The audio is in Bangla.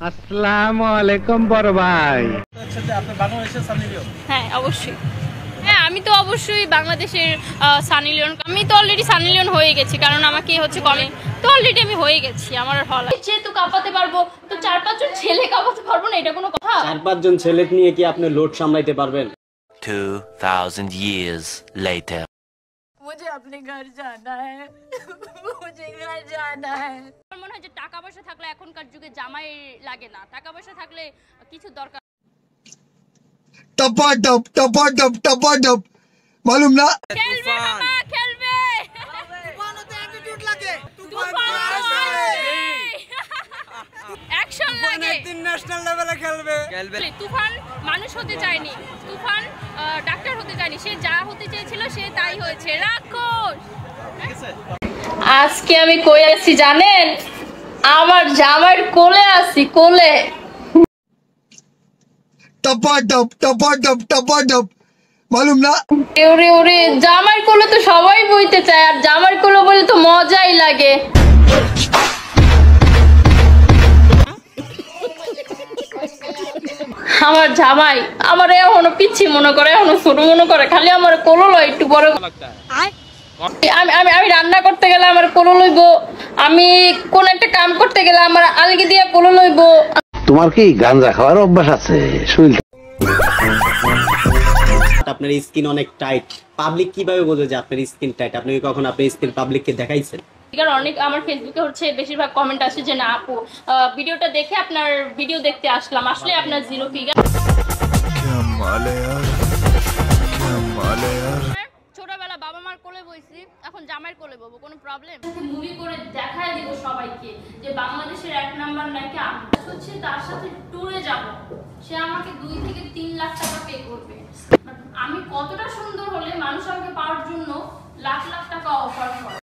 আসসালামু আলাইকুম বড় ভাই। হ্যাঁ অবশ্যই, হ্যাঁ আমি তো অবশ্যই বাংলাদেশের সানি লিওন। আমি তো অলরেডি সানি লিওন হয়ে গেছি, কারণ আমাকে হচ্ছে কলেজ তো অলরেডি আমি হয়ে গেছি। আমার হল যেহেতু কাঁপাতে পারবো, তো 4-5 জন ছেলে কাঁপাতে পারবো না, এটা কোনো কথা? 4-5 জন ছেলে নিয়ে কি আপনি লোড সামলাইতে পারবেন? 2000 years later. मुझे अपने घर जाना है, मुझे घर जाना है। আমার মনে হয় যে টাকা পয়সা থাকলে এখনকার যুগে জামাই লাগে না, টাকা পয়সা থাকলে কিছু দরকার। टपा मालूम ना খেলবে মামা, খেলবে। তুফানও তো অ্যাটিটিউড লাগে, তুফান অ্যাকশন লাগে, ইন্টারন্যাশনাল লেভেলে খেলবে। তুফান মানুষ হতে চায়নি, তুফান ডাক্তার হতে চায়নি, সে যা হতে চেয়েছিল সে তাই হয়েছে। রাক্ষস। আজকে আমি কই আছি জানেন? আমার জামাইয়ের কোলে আছি, কোলে। टपा मालूम ना ওরে ওরে, জামাইয়ের কোলে তো সবাই বইতে চায়, আর জামাইয়ের কোলে বলে তো মজাই লাগে। আমার জামাই আমার এখনো পিচ্ছি মনে করে, এখনো ছোট মনে করে, খালি আমার কোলো লয় একটু বড়। আমি রান্না করতে গেলে আমার কোলো লইব, আমি কোন একটা কাম করতে গেলে আমার আলগি দিয়া কোলো লইব। তোমার কি গাঁজা খাওয়ার অভ্যাস আছে? শরীর আপনার স্কিন অনেক টাইট, পাবলিক কিভাবে বোঝে যে আপনার স্কিন টাইট? আপনি কি কখন আপনার স্কিন পাবলিককে দেখাইছেন? অনেক আমার ফেসবুকে হচ্ছে বেশিরভাগ কমেন্ট আসে যে না আপু ভিডিওটা দেখে আপনার ভিডিও দেখতে আসলাম, আসলে আপনার জিরো ফিগার। ছোটবেলা বাবা মার কোলে বইছি, এখন জামাইয়ের কোলে বলবো, কোনো প্রবলেম? মুভি করে দেখায় দিব সবাইকে যে বাংলাদেশের 1 নাম্বার নাকি আমি হচ্ছে, তার সাথে ট্যুরে যাব, সে আমাকে 2 থেকে 3 লাখ টাকা পে করবে। আমি কতটা সুন্দর হলে মানুষ আমাকে পাওয়ার জন্য লাখ লাখ টাকা অফার করে।